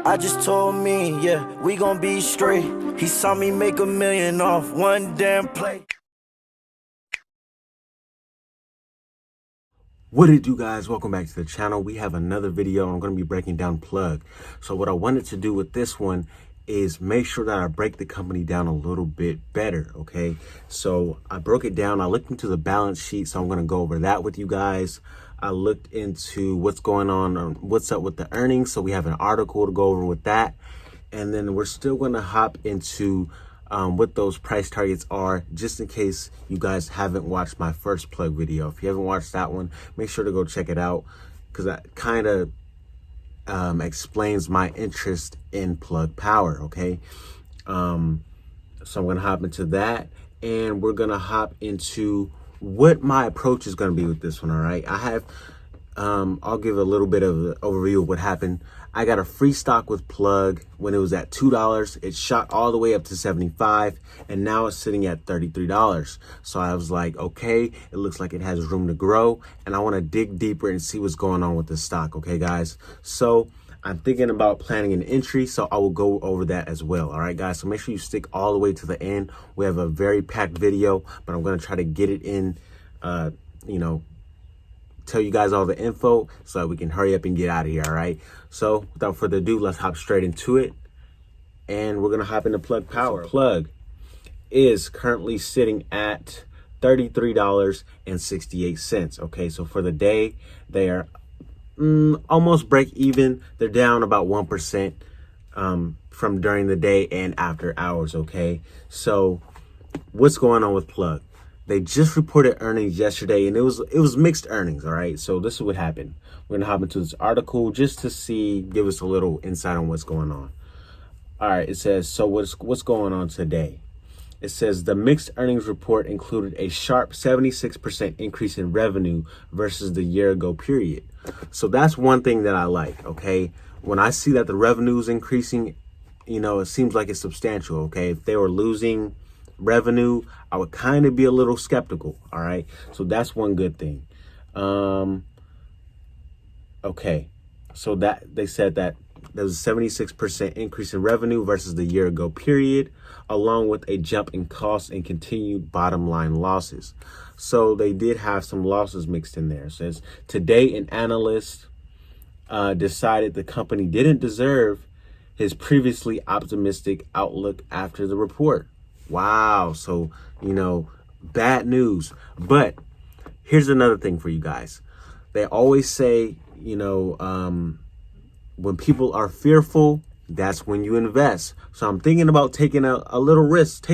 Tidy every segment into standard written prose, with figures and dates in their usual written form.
I just told me, yeah, we gon' be straight. He saw me make $1 million off one damn play. What it do, guys? Welcome back to the channel. We have another video. I'm going to be breaking down Plug. So what I wanted to do with this one is make sure that I break the company down a little bit better, okay? So I broke it down. I looked into the balance sheet, so I'm going to go over that with you guys. I looked into what's going on, what's up with the earnings, so we have an article to go over with that. And then we're still going to hop into what those price targets are, just in case you guys haven't watched my first Plug video. If you haven't watched that one, make sure to go check it out, because that kind of explains my interest in Plug Power, okay? So I'm gonna hop into that, and we're gonna hop into what my approach is gonna be with this one, all right? I have I'll give a little bit of an overview of what happened. I got a free stock with Plug when it was at $2. It shot all the way up to $75, and now it's sitting at $33. So I was like, okay, it looks like it has room to grow, and I want to dig deeper and see what's going on with this stock, okay, guys? So I'm thinking about planning an entry, so I will go over that as well, all right, guys? So make sure you stick all the way to the end. We have a very packed video, but I'm going to try to get it in, tell you guys all the info so that we can hurry up and get out of here, all right? So without further ado, let's hop straight into it, and we're gonna hop into Plug Power. So Plug is currently sitting at $33.68. Okay, so for the day they are almost break even. They're down about 1% from during the day and after hours. Okay, so what's going on with Plug? They just reported earnings yesterday, and it was mixed earnings, all right? So this is what happened. We're going to hop into this article just to give us a little insight on what's going on. All right, it says, so what's going on today? It says the mixed earnings report included a sharp 76% increase in revenue versus the year ago period. So that's one thing that I like, okay? When I see that the revenue is increasing, it seems like it's substantial, okay? If they were losing revenue, I would kind of be a little skeptical, all right? So that's one good thing. Okay, so that they said that there was a 76% increase in revenue versus the year ago period, along with a jump in costs and continued bottom line losses. So they did have some losses mixed in there. It says today an analyst decided the company didn't deserve his previously optimistic outlook after the report. Wow. So, bad news. But here's another thing for you guys. They always say, when people are fearful, that's when you invest. So I'm thinking about taking a little risk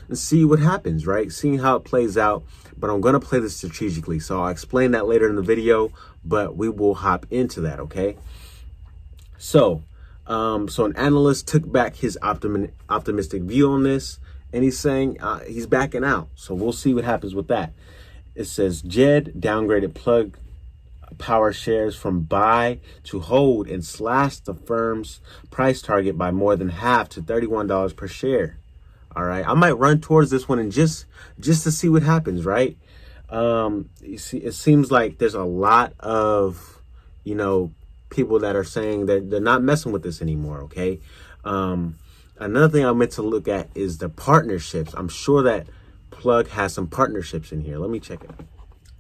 and see what happens, right? Seeing how it plays out. But I'm going to play this strategically. So I'll explain that later in the video, but we will hop into that, okay? So an analyst took back his optimistic view on this, and he's saying he's backing out. So we'll see what happens with that. It says Jed downgraded Plug Power shares from buy to hold and slashed the firm's price target by more than half to $31 per share. All right, I might run towards this one and just to see what happens, right? You see, it seems like there's a lot of people that are saying that they're not messing with this anymore, okay? Another thing I meant to look at is the partnerships. I'm sure that Plug has some partnerships in here. Let me check it.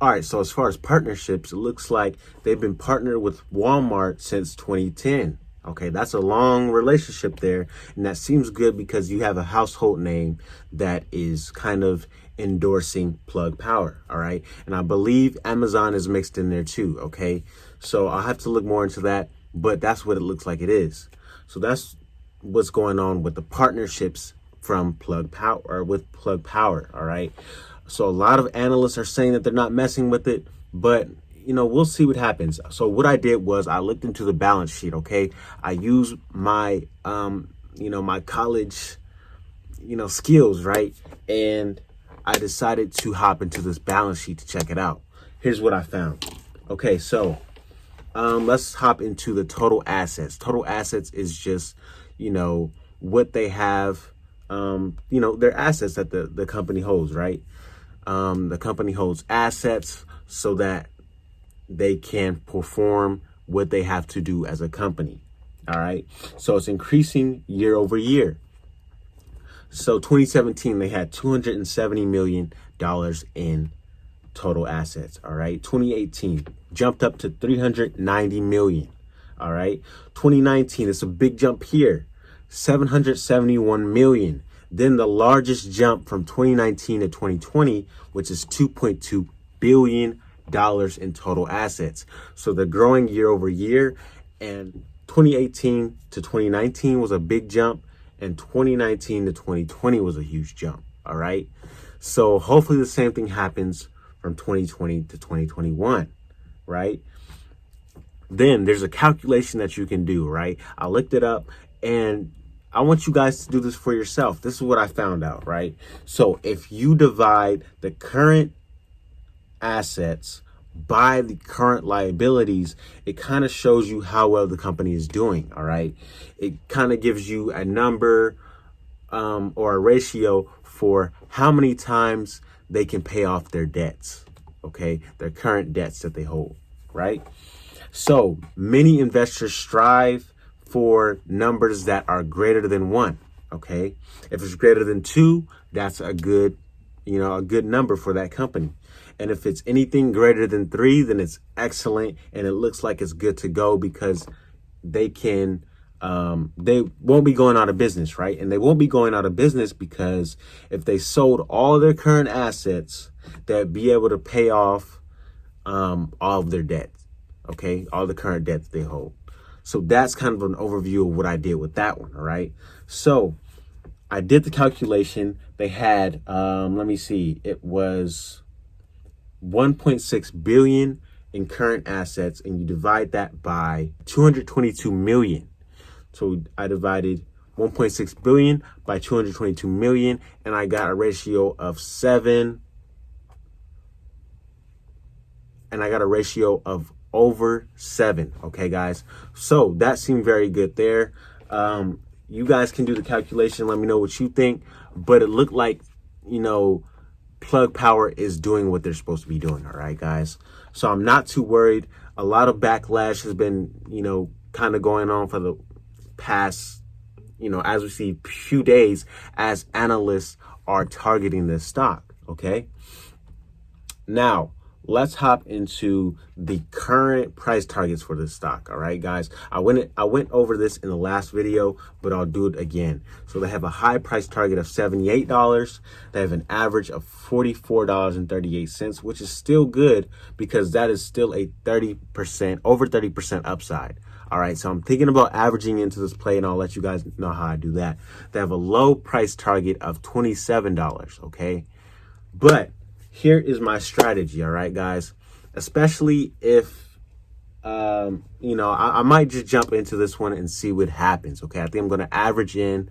All right, so as far as partnerships, it looks like they've been partnered with Walmart since 2010. Okay, that's a long relationship there, and that seems good because you have a household name that is kind of endorsing Plug Power, all right? And I believe Amazon is mixed in there too, okay? So I'll have to look more into that, but that's what it looks like it is. So that's what's going on with the partnerships from Plug Power, or with Plug Power, all right? So a lot of analysts are saying that they're not messing with it, but we'll see what happens. So what I did was I looked into the balance sheet, okay? I used my, my college, skills, right? And I decided to hop into this balance sheet to check it out. Here's what I found. Okay, so let's hop into the total assets. Total assets is just, what they have, their assets that the company holds, right? The company holds assets so that they can perform what they have to do as a company. All right. So it's increasing year over year. So 2017, they had $270 million in total assets. All right. 2018 jumped up to 390 million. All right. 2019, it's a big jump here, 771 million. Then the largest jump from 2019 to 2020, which is $2.2 billion in total assets. So they're growing year over year. And 2018 to 2019 was a big jump, and 2019 to 2020 was a huge jump. All right. So hopefully the same thing happens from 2020 to 2021, right? Then there's a calculation that you can do, right? I looked it up, and I want you guys to do this for yourself. This is what I found out, right? So if you divide the current assets by the current liabilities, it kind of shows you how well the company is doing. All right. It kind of gives you a number or a ratio for how many times they can pay off their debts. Okay. Their current debts that they hold. Right. So many investors strive for numbers that are greater than 1. Okay. If it's greater than 2, that's a good number for that company. And if it's anything greater than 3, then it's excellent. And it looks like it's good to go, because they won't be going out of business, right? And they won't be going out of business because if they sold all their current assets, they'd be able to pay off all of their debts, okay? All the current debts they hold. So that's kind of an overview of what I did with that one, all right? So I did the calculation. They had, let me see, it was 1.6 billion in current assets, and you divide that by 222 million. So I divided 1.6 billion by 222 million, and I got a ratio of 7, and I got a ratio of over 7. Okay, guys. So that seemed very good there. You guys can do the calculation. Let me know what you think. But it looked like, Plug Power is doing what they're supposed to be doing. All right, guys. So I'm not too worried. A lot of backlash has been, kind of going on for the past, as we see, few days, as analysts are targeting this stock. Okay. Now, let's hop into the current price targets for this stock. All right, guys. I went over this in the last video, but I'll do it again. So they have a high price target of $78. They have an average of $44.38, which is still good, because that is still a over 30% upside. All right, so I'm thinking about averaging into this play, and I'll let you guys know how I do that. They have a low price target of $27. Okay, but here is my strategy, all right, guys. Especially if, I might just jump into this one and see what happens, okay? I think I'm going to average in,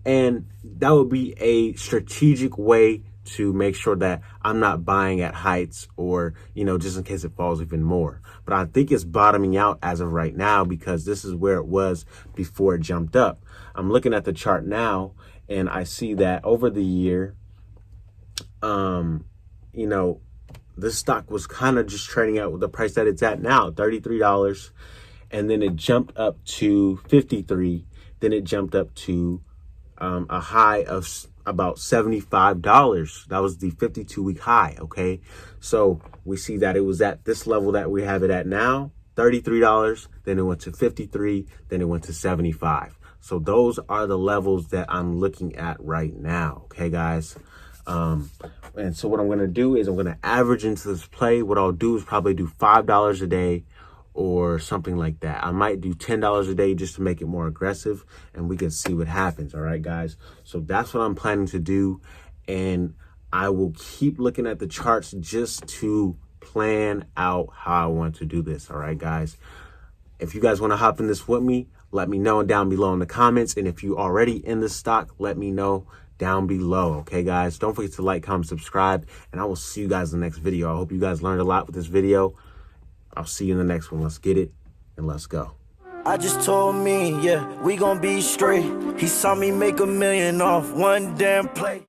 and that would be a strategic way to make sure that I'm not buying at heights, or, just in case it falls even more. But I think it's bottoming out as of right now, because this is where it was before it jumped up. I'm looking at the chart now, and I see that over the year, this stock was kind of just trading out with the price that it's at now, $33. And then it jumped up to 53. Then it jumped up to a high of about $75. That was the 52-week high. Okay. So we see that it was at this level that we have it at now, $33. Then it went to 53. Then it went to 75. So those are the levels that I'm looking at right now. Okay, guys. And so what I'm going to do is I'm going to average into this play. What I'll do is probably do $5 a day or something like that. I might do $10 a day just to make it more aggressive, and we can see what happens. All right, guys. So that's what I'm planning to do. And I will keep looking at the charts just to plan out how I want to do this. All right, guys. If you guys want to hop in this with me, let me know down below in the comments. And if you're already in the stock, let me know down below. Okay, guys, don't forget to like, comment, subscribe, and I will see you guys in the next video. I hope you guys learned a lot with this video. I'll see you in the next one. Let's get it, and let's go. I just told me, yeah, we gon' be straight. He saw me make $1 million off one damn play.